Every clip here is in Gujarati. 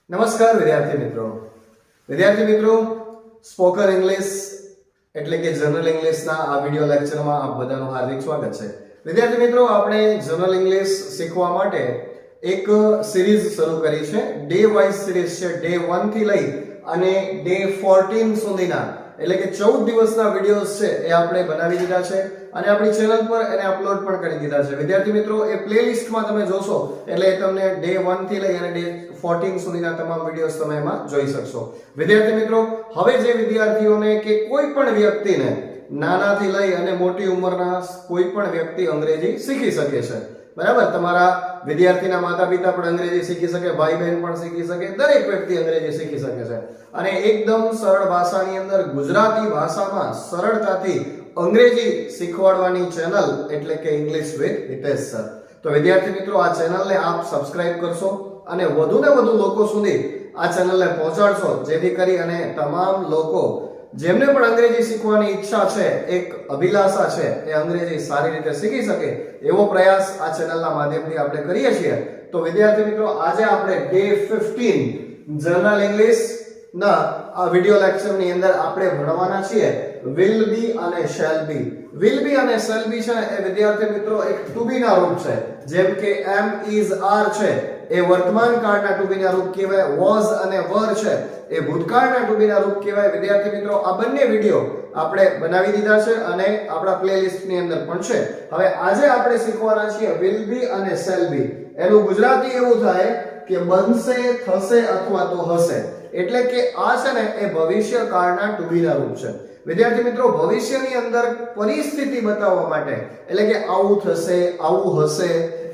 નમસ્કાર વિદ્યાર્થી મિત્રો સ્પોકન ઇંગ્લિશ એટલે કે જનરલ ઇંગ્લિશના આ વિડિયો લેક્ચરમાં આપ બધાનું હાર્દિક સ્વાગત છે। વિદ્યાર્થી મિત્રો, આપણે જનરલ ઇંગ્લિશ શીખવા માટે એક સિરીઝ શરૂ કરી છે। ડે વાઇઝ સિરીઝ છે। ડે 1 થી લઈ અને ડે 14 સુધીના એટલે કે 14 દિવસના વિડિયોઝ છે એ આપણે બનાવી દીધા છે અને આપણી ચેનલ પર એને અપલોડ પણ કરી દીધા છે। વિદ્યાર્થી મિત્રો, એ પ્લેલિસ્ટમાં તમે જોશો એટલે તમને ડે 1 થી લઈ અને ડે 14 સુધીના તમામ વિડિયોઝ તમે એમાં જોઈ શકશો। વિદ્યાર્થી મિત્રો, હવે જે વિદ્યાર્થીઓને કે કોઈ પણ વ્યક્તિને નાનાથી લઈ અને મોટી ઉંમરના કોઈ પણ વ્યક્તિ અંગ્રેજી શીખી શકે છે, બરાબર? તમારા વિદ્યાર્થીના માતા-પિતા પણ અંગ્રેજી શીખી શકે, ભાઈ બહેન પણ શીખી શકે, દરેક વ્યક્તિ અંગ્રેજી શીખી શકે છે અને એકદમ સરળ ભાષાની અંદર ગુજરાતી ભાષામાં સરળતાથી અંગ્રેજી શીખવાડવાની ચેનલ એટલે કે ઇંગ્લિશ વિથ હિતેશ સર। તો વિદ્યાર્થી મિત્રો, આ ચેનલને આપ સબસ્ક્રાઇબ કરશો અને વધુને વધુ લોકો સુધી આ ચેનલને પહોંચાડશો, જેથી કરી અને તમામ લોકો જેમને પણ અંગ્રેજી શીખવાની ઈચ્છા છે, એક અભિલાષા છે, એ અંગ્રેજી સારી રીતે શીખી શકે એવો પ્રયાસ આ ચેનલના માધ્યમથી આપણે કરીએ છીએ। તો વિદ્યાર્થી મિત્રો, આજે આપણે ડે 15 જનરલ ઇંગ્લિશ ના આ વિડિયો લેક્ચરની અંદર આપણે ભણવાના છીએ will be અને shall be। will be અને shall be છે એ વિદ્યાર્થી મિત્રો એક ટુ બી ના રૂપ છે, જેમ કે am is are છે એ વર્તમાન કાળના ટુ બી ના રૂપ કહેવાય, was અને were છે એ ભૂતકાળના ટુ બી ના રૂપ કહેવાય। વિદ્યાર્થી મિત્રો, આ બંને વિડિયો આપણે બનાવી દીધા છે અને આપણા પ્લેલિસ્ટની અંદર પણ છે। હવે આજે આપણે શીખવાના છીએ will be અને shall be। એનું ગુજરાતી એવું થાય કે બનશે, થશે અથવા તો હશે। એટલે કે આ છે ને એ ભવિષ્ય કાળના ટુ બી ના રૂપ છે। વિદ્યાર્થી મિત્રો, ભવિષ્યની અંદર પરિસ્થિતિ બતાવવા માટે એટલે કે આવું થશે, આવું હશે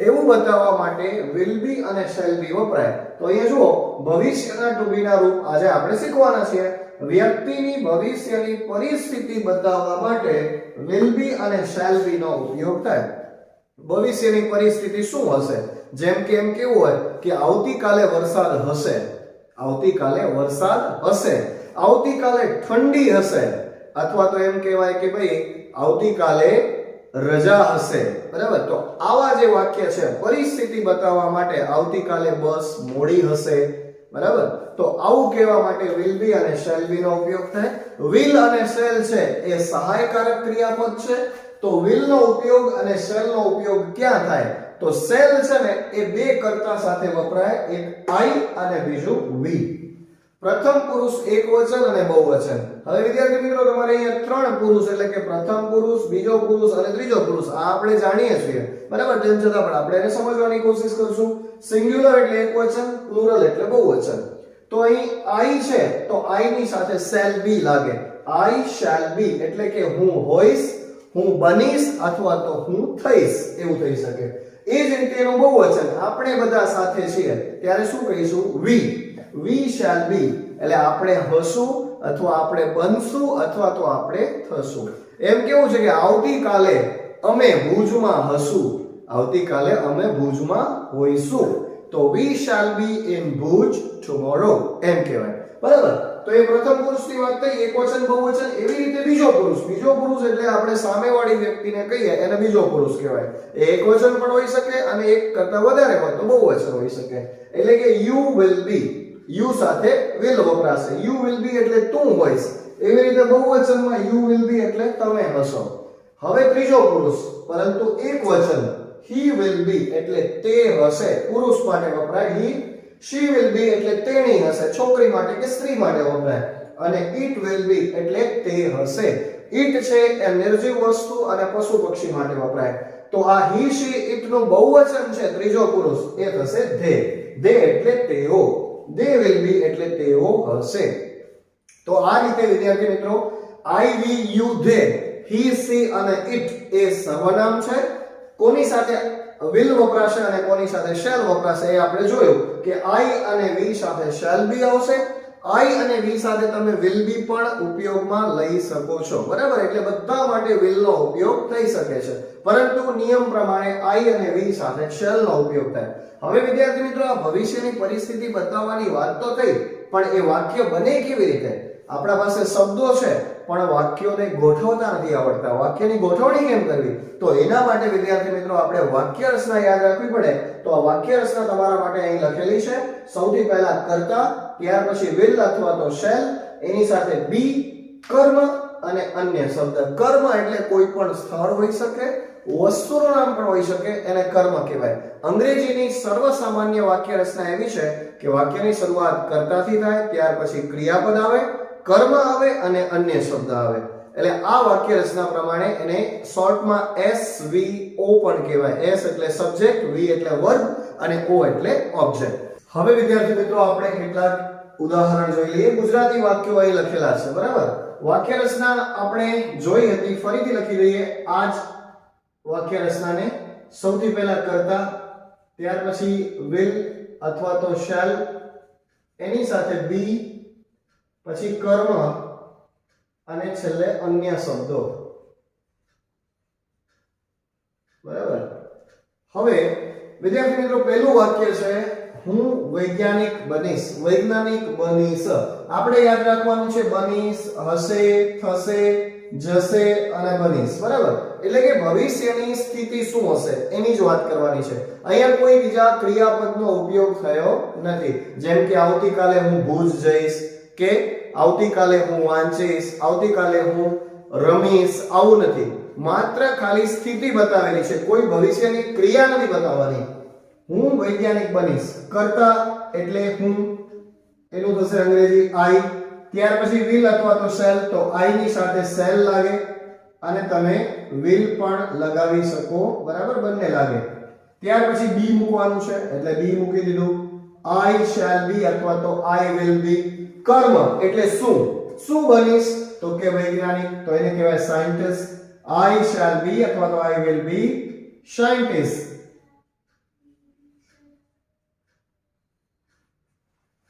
એવું બતાવવા માટે will be અને shall be વપરાય। તો અહીંયા જુઓ, ભવિષ્યના ટુ બી ના રૂપ આજે આપણે શીખવાના છીએ। વ્યક્તિની ભવિષ્યની પરિસ્થિતિ બતાવવા માટે will be અને shall be નો ઉપયોગ થાય। ભવિષ્યની પરિસ્થિતિ શું હશે? જેમ કે એમ કેવું હોય કે આવતીકાલે વરસાદ હશે, આવતીકાલે વરસાદ હશે, આવતીકાલે ઠંડી હશે, અથવા તો એમ કહેવાય કે ભાઈ આવતીકાલે રજા હશે, બરાબર? તો આવા જે વાક્ય છે પરિસ્થિતિ બતાવવા માટે આવતીકાલે બસ મોડી હશે, બરાબર? તો આવું કહેવા માટે will be અને shall be નો ઉપયોગ થાય। will અને shall છે એ સહાયકારક ક્રિયાપદ છે। તો will નો ઉપયોગ અને shall નો ઉપયોગ ક્યાં થાય? તો shall છે ને એ બે કર્તા સાથે વપરાય, એક I અને બીજું we। પ્રથમ પુરુષ એકવચન અને બહુવચન। હવે વિદ્યાર્થી મિત્રો, તમારે અહીંયા ત્રણ પુરુષ એટલે કે પ્રથમ પુરુષ, બીજો પુરુષ અને ત્રીજો પુરુષ આ આપણે જાણીએ છીએ, બરાબર? તેમ છતાં પણ આપણે એને સમજવાની કોશિશ કરશું। સિંગ્યુલર એટલે એકવચન, પ્લુરલ એટલે બહુવચન। તો અહીં I છે તો I ની સાથે shall be લાગે, I shall be એટલે કે હું હોઈશ, હું બનીશ અથવા તો હું થઈશ એવું થઈ શકે। એ જ રીતે એનું બહુવચન આપણે બધા સાથે છીએ ત્યારે શું કહીશું? we shall be એટલે આપણે હશું અથવા આપણે બનશું અથવા તો આપણે થશું। એમ કેવું છે કે આવતીકાલે અમે ભુજમાં હશું, આવતીકાલે અમે ભુજમાં હોઈશું, તો we shall be in Bhuj tomorrow એમ કહેવાય, બરાબર? તો એ પ્રથમ પુરુષની વાત થઈ, એકવચન બહુવચન। એવી રીતે બીજો પુરુષ એટલે આપણે સામેવાળી વ્યક્તિને કહીએ એને બીજો પુરુષ કહેવાય। એ એકવચન પણ હોઈ શકે અને એક કરતા વધારે હોય તો બહુવચન હોઈ શકે। એટલે કે you will be, you સાથે will વપરાશે, you will be એટલે તું હોઈશ। એવી રીતે બહુવચનમાં you will be એટલે તમે હશો। હવે ત્રીજો પુરુષ પરંતુ એકવચન he will be એટલે તે હશે, પુરુષ માટે વપરાય he। she will be એટલે તેણી હશે, છોકરી માટે કે સ્ત્રી માટે વપરાય। અને it will be એટલે તે હશે। it છે એ નિર્જીવ વસ્તુ અને પશુ પક્ષી માટે વપરાય। તો આ he she it નું બહુવચન છે ત્રીજો પુરુષ એ થશે they। they એટલે તેઓ, they will be એટલે તેઓ હશે। તો આ રીતે વિદ્યાર્થી મિત્રો, I we you they, he she અને it એ સર્વનામ છે। કોની સાથે will વપરાશે અને કોની સાથે shall વપરાશે એ આપણે જોયું કે I અને we સાથે shall be આવશે, I અને we સાથે તમે will be પણ ઉપયોગમાં લઈ શકો છો, બરાબર? એટલે બધા માટે will નો ઉપયોગ થઈ શકે છે, પરંતુ નિયમ પ્રમાણે I અને we સાથે shall નો ઉપયોગ થાય। હવે વિદ્યાર્થી મિત્રો, આ ભવિષ્યની પરિસ્થિતિ બતાવવાની વાત તો થઈ, પણ એ વાક્ય બને કેવી રીતે? આપણા પાસે શબ્દો છે પણ વાક્યોને ગોઠવતા નથી આવડતા. વાક્યની ગોઠવણી કેમ કરવી? તો એના માટે વિદ્યાર્થી મિત્રો આપણે વાક્ય રચના યાદ રાખવી પડે. તો આ વાક્ય રચના તમારા માટે અહીં લખેલી છે. સૌથી પહેલા કર્તા, ત્યાર પછી will અથવા તો shall, એની સાથે be, કર્મ અને અન્ય શબ્દ. કર્મ એટલે કોઈ પણ સ્થળ હોઈ શકે, વસ્તુનું નામ પણ હોઈ શકે, એને કર્મ કહેવાય. અંગ્રેજીની સર્વસામાન્ય વાક્ય રચના એવી છે કે વાક્યની શરૂઆત કર્તાથી થાય, ત્યાર પછી ક્રિયાપદ આવે, કર્મ આવે અને અન્ય શબ્દ આવે. એટલે આ વાક્ય રચના પ્રમાણે એને શોર્ટમાં SVO પણ કહેવાય. S એટલે સબ્જેક્ટ, V એટલે વર્બ અને O એટલે ઓબ્જેક્ટ. હવે વિદ્યાર્થી મિત્રો આપણે કેટલાક ઉદાહરણ જોઈ લઈએ. ગુજરાતી વાક્યો અહીં લખેલા છે, બરાબર? વાક્ય રચના આપણે જોઈ હતી, ફરીથી લખી લઈએ આ જ વાક્ય રચનાને. સૌથી પહેલા કર્તા, ત્યાર પછી will અથવા તો shall, એની સાથે be, પછી કર્મ અને છેલ્લે અન્ય શબ્દો. બરાબર? હવે વિદ્યાર્થી મિત્રો પહેલું વાક્ય છે હું વૈજ્ઞાનિક બનીશ. વૈજ્ઞાનિક બનીશ. આપણે યાદ રાખવાનું છે બનીશ, હશે, થશે, જશે અને બનીશ. બરાબર? એટલે કે ભવિષ્યની સ્થિતિ શું હશે એની જ વાત કરવાની છે. અહીંયા કોઈ બીજા ક્રિયાપદનો ઉપયોગ થયો નથી. જેમ કે આવતીકાલે હું ભુજ જઈશ, કે આવતીકાલે હું વાંચીશ, આવતીકાલે હું રમીશ, આવું નથી. માત્ર ખાલી સ્થિતિ બતાવેલી છે, કોઈ ભવિષ્યની ક્રિયા નથી બતાવવાની. હું વૈજ્ઞાનિક બનીશ. કર્તા એટલે હું, એનું થશે અંગ્રેજી I. ત્યાર પછી will અથવા તો shall, તો I ની સાથે shall લાગે અને તમે will પણ લગાવી શકો. બરાબર? બંને લાગે. ત્યાર પછી be મૂકવાનું છે એટલે be મૂકી દીધું. I shall be અથવા તો I will be. કર્મ એટલે શું? શું બનીશ? તો કે વૈજ્ઞાનિક, તો એને કહેવાય સાયન્ટિસ્ટ. I shall be અથવા તો I will be scientist.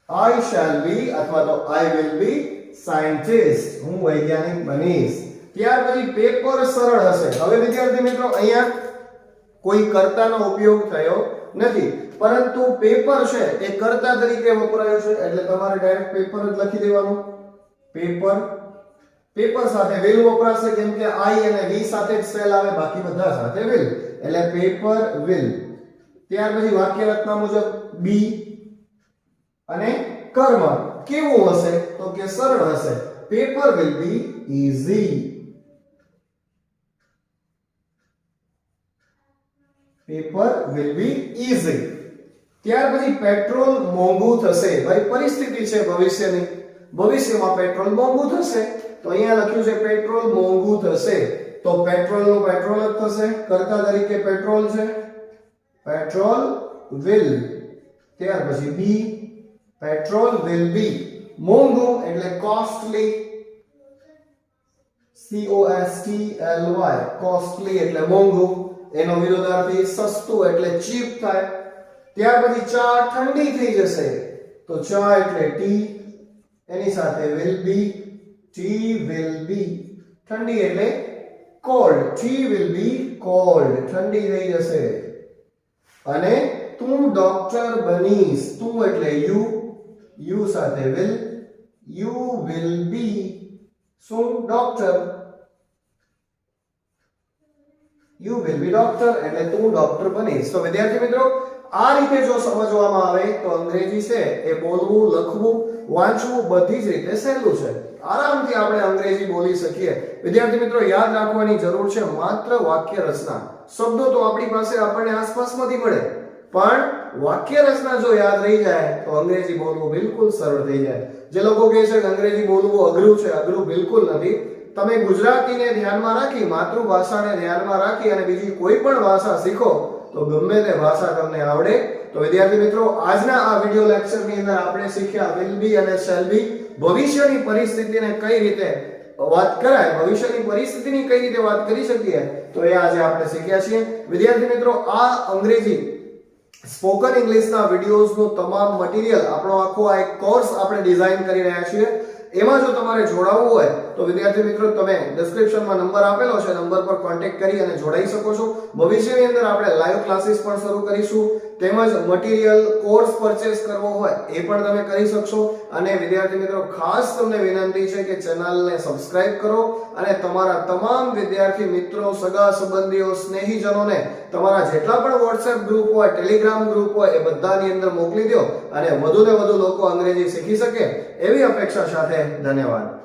I shall be અથવા તો I will be scientist. હું વૈજ્ઞાનિક બનીશ. ત્યાર પછી પેપર સરળ હશે. હવે વિદ્યાર્થી મિત્રો અહીંયા કોઈ કર્તાનો ઉપયોગ થયો નથી, પરંતુ પેપર છે એ કર્તા તરીકે વપરાયું છે એટલે તમારે ડાયરેક્ટ પેપર જ લખી દેવાનું. પેપર, પેપર સાથે will વપરાશે કેમ કે I અને V સાથે જ shall આવે, બાકી બધા સાથે will. એટલે પેપર will. ત્યાર પછી વાક્ય રચના મુજબ be અને કર્મ કેવું હશે? તો કે સરળ હશે. Paper will be easy. Paper will be easy. ત્યાર પછી પેટ્રોલ મોંઘું થશે. ભાઈ પરિસ્થિતિ છે ભવિષ્યની, ભવિષ્યમાં પેટ્રોલ મોંઘું થશે. તો અહીંયા લખ્યું છે પેટ્રોલ મોંઘું થશે, તો પેટ્રોલ નું પેટ્રોલ જ થશે. કર્તા તરીકે પેટ્રોલ છે, પેટ્રોલ will. ત્યાર પછી be, પેટ્રોલ will be. મોંઘું એટલે કોસ્ટલી, COSTLY, કોસ્ટલી એટલે મોંઘું. એનો વિરોધાર્થી સસ્તું એટલે ચીપ થાય. ત્યાર પછી ચા ઠંડી થઈ જશે, તો ચા એટલે ટી, એની સાથે will be, tea will be. ઠંડી એટલે cold, tea will be cold, ઠંડી થઈ જશે. અને તું ડોક્ટર બનીશ. તું એટલે you સાથે will, you will be શું? Doctor. You will be doctor એટલે તું ડોક્ટર બનીશ. તો વિદ્યાર્થી મિત્રો આ રીતે જો સમજવામાં આવે તો અંગ્રેજી છે એ બોલવું, લખવું, વાંચવું બધી જ રીતે સહેલું છે. આરામથી આપણે અંગ્રેજી બોલી શકીએ. વિદ્યાર્થી મિત્રો યાદ રાખવાની જરૂર છે માત્ર વાક્ય રચના. શબ્દો તો આપણી પાસે આપણને આસપાસમાંથી મળે, પણ વાક્ય રચના જો યાદ રહી જાય તો અંગ્રેજી બોલવું બિલકુલ સરળ થઈ જાય. જે લોકો કહે છે કે અંગ્રેજી બોલવું અઘરું છે, અઘરું બિલકુલ નથી. તમે ગુજરાતીને ધ્યાનમાં રાખી, માતૃભાષાને ધ્યાનમાં રાખી અને બીજી કોઈ પણ ભાષા શીખો તો ગમે તે ભાષા તમને આવડે. તો વિદ્યાર્થી મિત્રો આજના આ વિડિયો લેક્ચરની અંદર આપણે શીખ્યા will be અને shall be. ભવિષ્યની પરિસ્થિતિને કઈ રીતે વાત કરાય, ભવિષ્યની પરિસ્થિતિની કઈ રીતે વાત કરી શકીએ, તો એ આજે આપણે શીખ્યા છીએ. વિદ્યાર્થી મિત્રો આ અંગ્રેજી સ્પોકન ઇંગ્લિશના વિડિયોઝનું તમામ મટીરીયલ આપણો આખો આ એક કોર્સ આપણે ડિઝાઇન કરી રહ્યા છીએ. એમાં જો તમારે જોડાવવું હોય તો વિદ્યાર્થી મિત્રો તમે ડિસ્ક્રિપ્શનમાં નંબર આપેલો છે, નંબર પર કોન્ટેક્ટ કરી અને જોડાઈ શકો છો. ભવિષ્યની અંદર આપણે લાઈવ ક્લાસીસ પણ શરૂ કરીશું. તેમજ મટીરિયલ કોર્સ પરચેસ કરવો હોય એ પણ તમે કરી શકશો. અને વિદ્યાર્થી મિત્રો ખાસ તમને વિનંતી છે કે ચેનલને સબસ્ક્રાઇબ કરો અને તમારા તમામ વિદ્યાર્થી મિત્રો, સગા સંબંધીઓ, સ્નેહીજનોને તમારા જેટલા પણ WhatsApp ગ્રુપ હોય, ટેલિગ્રામ ગ્રુપ હોય એ બધાની અંદર મોકલી દો અને વધુને વધુ લોકો અંગ્રેજી શીખી શકે એવી અપેક્ષા સાથે ધન્યવાદ.